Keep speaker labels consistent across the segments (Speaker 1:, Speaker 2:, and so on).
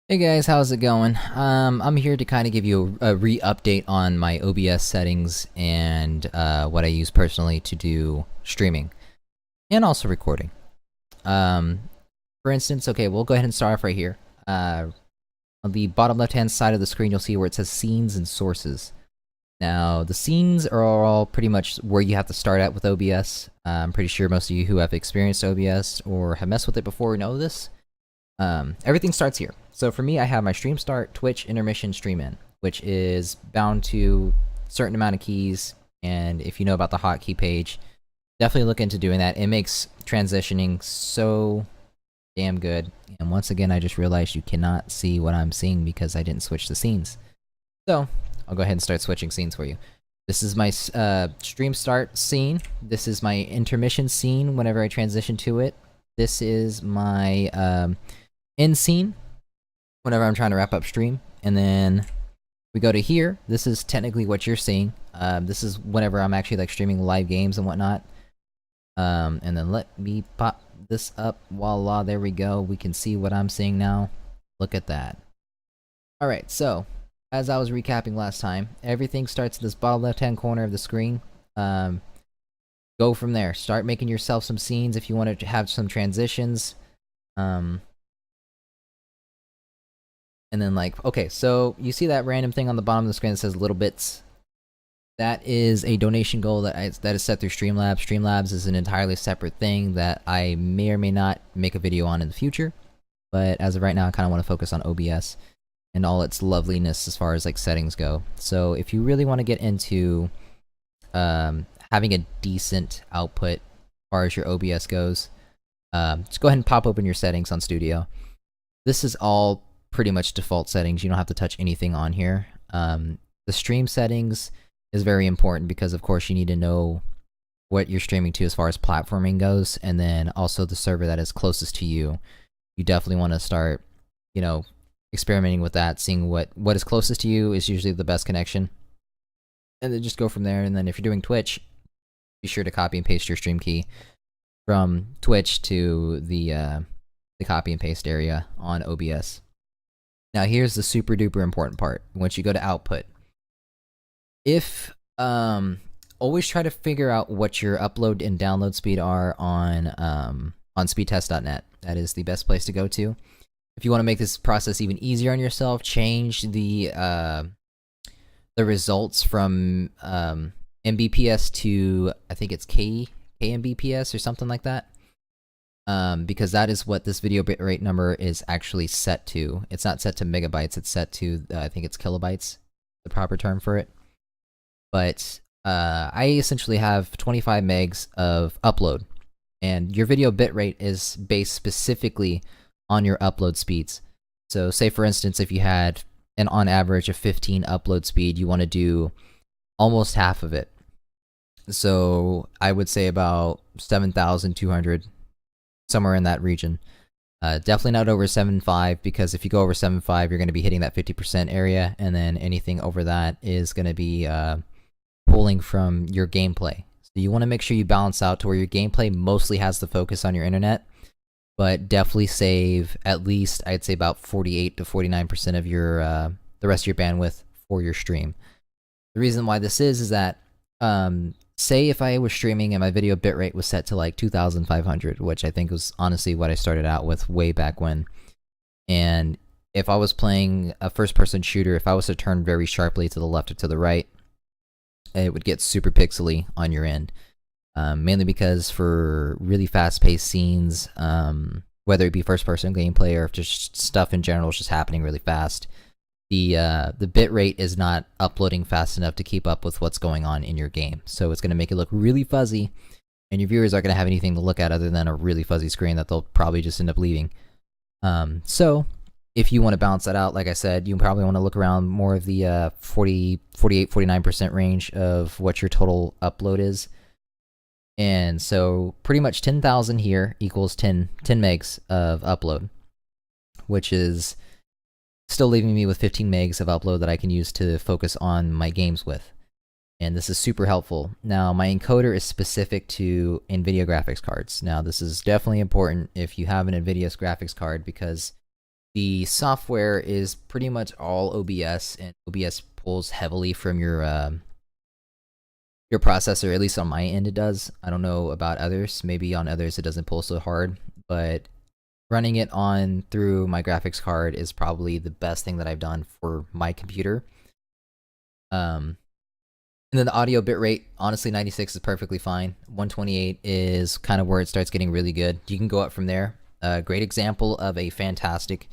Speaker 1: Hey guys, how's it going? I'm here to kind of give you a re-update on my OBS settings and what I use personally to do streaming and also recording. For instance, okay, we'll go ahead and start off right here. On the bottom left-hand side of the screen, you'll see where it says Scenes and Sources. Now, the scenes are all pretty much where you have to start at with OBS. I'm pretty sure most of you who have experienced OBS or have messed with it before know this. Everything starts here. So for me, I have my stream start, Twitch, intermission, stream end, which is bound to a certain amount of keys. And if you know about the hotkey page, definitely look into doing that. It makes transitioning so damn good. And once again, I just realized you cannot see what I'm seeing because I didn't switch the scenes. So I'll go ahead and start switching scenes for you. This is my stream start scene. This is my intermission scene whenever I transition to it. This is my end scene whenever I'm trying to wrap up stream. And then we go to here. This is technically what you're seeing. This is whenever I'm actually like streaming live games and whatnot. And then let me pop this up. Voila, there we go. We can see what I'm seeing now. Look at that. Alright, so as I was recapping last time, everything starts at this bottom left-hand corner of the screen. Go from there. Start making yourself some scenes if you want to have some transitions. And then like, okay, so you see that random thing on the bottom of the screen that says little bits? That is a donation goal that is set through Streamlabs. Streamlabs is an entirely separate thing that I may or may not make a video on in the future. But as of right now, I kind of want to focus on OBS and all its loveliness as far as like settings go. So if you really want to get into having a decent output as far as your OBS goes, just go ahead and pop open your settings on Studio. This is all pretty much default settings. You don't have to touch anything on here. The stream settings is very important because of course you need to know what you're streaming to as far as platforming goes, and then also the server that is closest to you. You definitely want to start, you know, experimenting with that, seeing what is closest to you is usually the best connection. And then just go from there. And then if you're doing Twitch, be sure to copy and paste your stream key from Twitch to the copy and paste area on OBS. Now here's the super duper important part. Once you go to output, if always try to figure out what your upload and download speed are on speedtest.net. That is the best place to go to. If you want to make this process even easier on yourself, change the results from Mbps to, I think it's KMBPS or something like that. Because that is what this video bitrate number is actually set to. It's not set to megabytes, it's set to, I think it's kilobytes, the proper term for it. But I essentially have 25 megs of upload, and your video bitrate is based specifically on your upload speeds. So say for instance, if you had an on average of 15 upload speed, you want to do almost half of it. So I would say about 7,200, somewhere in that region. Definitely not over 7.5, because if you go over 7.5, you're going to be hitting that 50% area, and then anything over that is going to be pulling from your gameplay. So you want to make sure you balance out to where your gameplay mostly has the focus on your internet, but definitely save at least, I'd say about 48 to 49% of your the rest of your bandwidth for your stream. The reason why this is that say if I was streaming and my video bitrate was set to like 2,500, which I think was honestly what I started out with way back when, and if I was playing a first-person shooter, if I was to turn very sharply to the left or to the right, it would get super pixely on your end. Mainly because for really fast-paced scenes, whether it be first-person gameplay or if just stuff in general is just happening really fast, the bit rate is not uploading fast enough to keep up with what's going on in your game. So it's going to make it look really fuzzy, and your viewers aren't going to have anything to look at other than a really fuzzy screen that they'll probably just end up leaving. So if you want to balance that out, like I said, you probably want to look around more of the 48, 49% range of what your total upload is. And so pretty much 10,000 here equals 10 megs of upload, which is still leaving me with 15 megs of upload that I can use to focus on my games with. And this is super helpful. Now, my encoder is specific to NVIDIA graphics cards. Now, this is definitely important if you have an NVIDIA graphics card, because The software is pretty much all OBS, and OBS pulls heavily from your processor. At least on my end, it does. I don't know about others. Maybe on others it doesn't pull so hard, but running it on through my graphics card is probably the best thing that I've done for my computer. And then the audio bitrate, honestly, 96 is perfectly fine. 128 is kind of where it starts getting really good. You can go up from there. Great example of a fantastic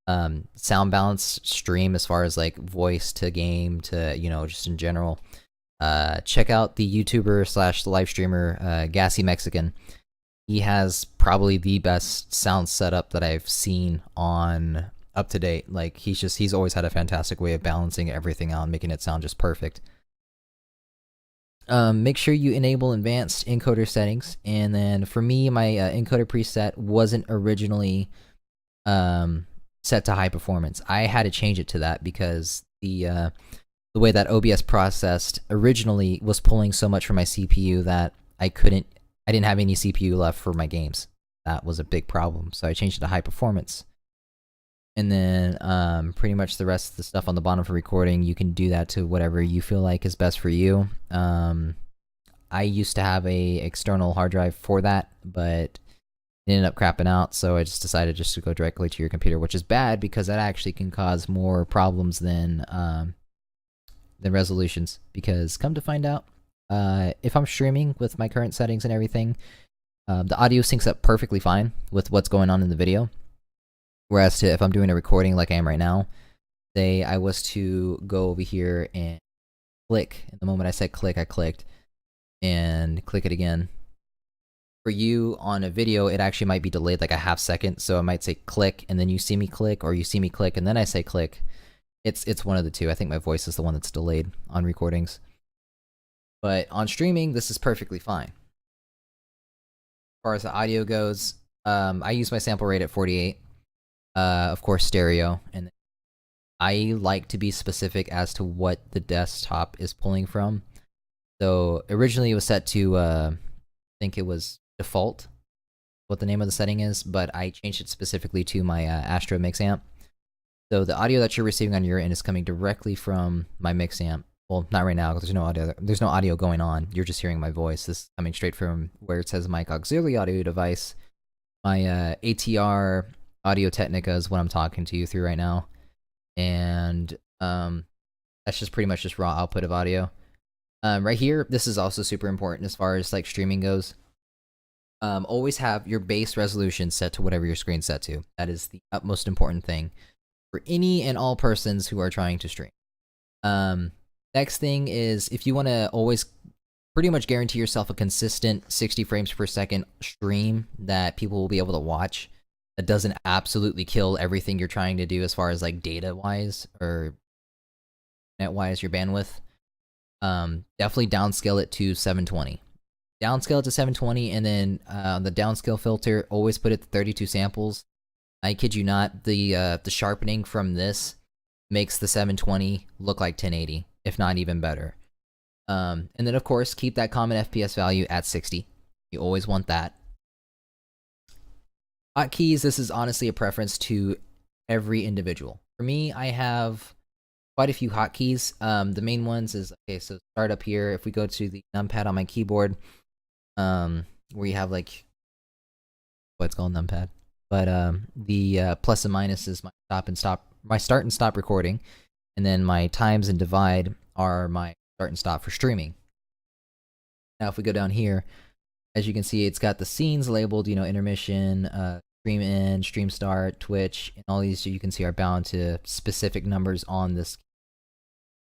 Speaker 1: sound balance stream as far as like voice to game to, just in general. Check out the YouTuber slash live streamer, Gassy Mexican. He has probably the best sound setup that I've seen on up to date. Like he's always had a fantastic way of balancing everything out and making it sound just perfect. Make sure you enable advanced encoder settings, and then for me, my encoder preset wasn't originally set to high performance. I had to change it to that because the way that OBS processed originally was pulling so much from my CPU that I didn't have any CPU left for my games. That was a big problem, so I changed it to high performance. And then pretty much the rest of the stuff on the bottom for recording, you can do that to whatever you feel like is best for you. I used to have a external hard drive for that, but it ended up crapping out, so I just decided just to go directly to your computer, which is bad because that actually can cause more problems than resolutions. Because come to find out, if I'm streaming with my current settings and everything, the audio syncs up perfectly fine with what's going on in the video. Whereas if I'm doing a recording like I am right now, say I was to go over here and click, and the moment I said click, I clicked, and click it again. For you on a video, it actually might be delayed like a half second, so I might say click, and then you see me click, or you see me click, and then I say click. It's one of the two. I think my voice is the one that's delayed on recordings. But on streaming, this is perfectly fine. As far as the audio goes, I use my sample rate at 48. Of course, stereo, and I like to be specific as to what the desktop is pulling from. So originally it was set to, I think it was default, what the name of the setting is, but I changed it specifically to my Astro mix amp. So the audio that you're receiving on your end is coming directly from my mix amp. Well, not right now because there's no audio going on. You're just hearing my voice. This is coming straight from where it says mic auxiliary audio device. My ATR Audio Technica is what I'm talking to you through right now, and that's just pretty much just raw output of audio. Right here, this is also super important as far as like streaming goes. Always have your base resolution set to whatever your screen's set to. That is the utmost important thing for any and all persons who are trying to stream. Next thing is if you want to always pretty much guarantee yourself a consistent 60 frames per second stream that people will be able to watch, that doesn't absolutely kill everything you're trying to do as far as like data-wise or net-wise, your bandwidth. Definitely downscale it to 720. Downscale it to 720, and then the downscale filter, always put it to 32 samples. I kid you not, the sharpening from this makes the 720 look like 1080, if not even better. And then of course, keep that common FPS value at 60. You always want that. Hotkeys, this is honestly a preference to every individual. For me, I have quite a few hotkeys. The main ones is, okay, so start up here. If we go to the numpad on my keyboard, where you have like, what's called numpad, but the plus and minus is my start and stop recording, and then my times and divide are my start and stop for streaming. Now, if we go down here, as you can see, it's got the scenes labeled, intermission, stream end, stream start, Twitch, and all these you can see are bound to specific numbers on this.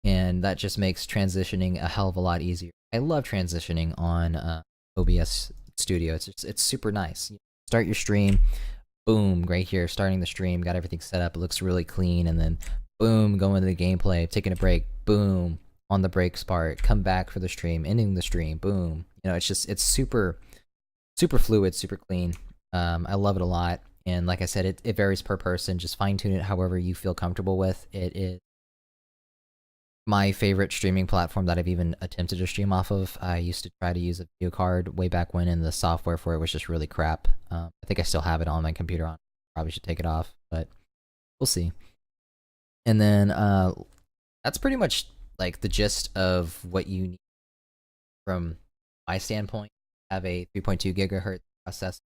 Speaker 1: And that just makes transitioning a hell of a lot easier. I love transitioning on OBS Studio. It's super nice. Start your stream, boom, right here, starting the stream, got everything set up, it looks really clean, and then boom, go into the gameplay, taking a break, boom, on the breaks part, come back for the stream, ending the stream, boom. It's super fluid, super clean. I love it a lot, and like I said, it varies per person. Just fine tune it however you feel comfortable with. It is my favorite streaming platform that I've even attempted to stream off of. I used to try to use a video card way back when, and the software for it was just really crap. I think I still have it on my computer. Probably should take it off, but We'll see. And then that's pretty much like the gist of what you need from my standpoint. I have a 3.2 gigahertz processor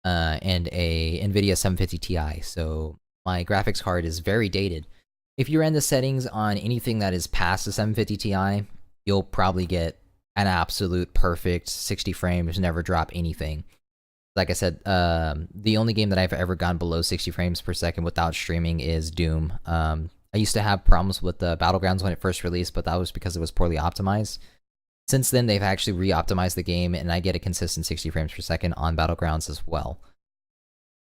Speaker 1: and a NVIDIA 750 Ti, so my graphics card is very dated. If you ran the settings on anything that is past the 750 Ti, you'll probably get an absolute perfect 60 frames, never drop anything. Like I said, the only game that I've ever gone below 60 frames per second without streaming is Doom. I used to have problems with the Battlegrounds when it first released, but that was because it was poorly optimized. Since then, they've actually re-optimized the game, and I get a consistent 60 frames per second on Battlegrounds as well.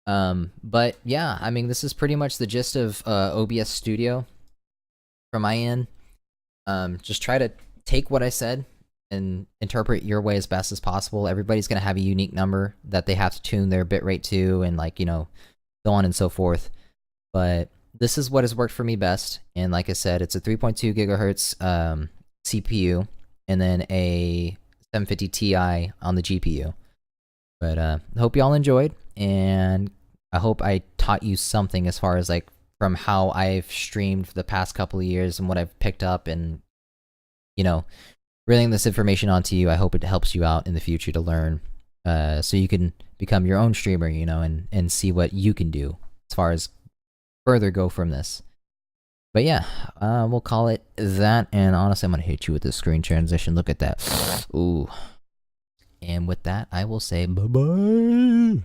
Speaker 1: But yeah, I mean, this is pretty much the gist of OBS Studio from my end. Just try to take what I said and interpret your way as best as possible. Everybody's gonna have a unique number that they have to tune their bitrate to, and like, you know, so on and so forth. But this is what has worked for me best, and like I said, it's a 3.2 gigahertz CPU, and then a 750 Ti on the GPU. But I hope y'all enjoyed, and I hope I taught you something as far as like from how I've streamed for the past couple of years and what I've picked up, and you know, relaying this information onto you. I hope it helps you out in the future to learn, so you can become your own streamer, you know, and see what you can do as far as further go from this. But yeah, we'll call it that. And honestly, I'm gonna hit you with the screen transition. Look at that. Ooh. And with that, I will say bye-bye.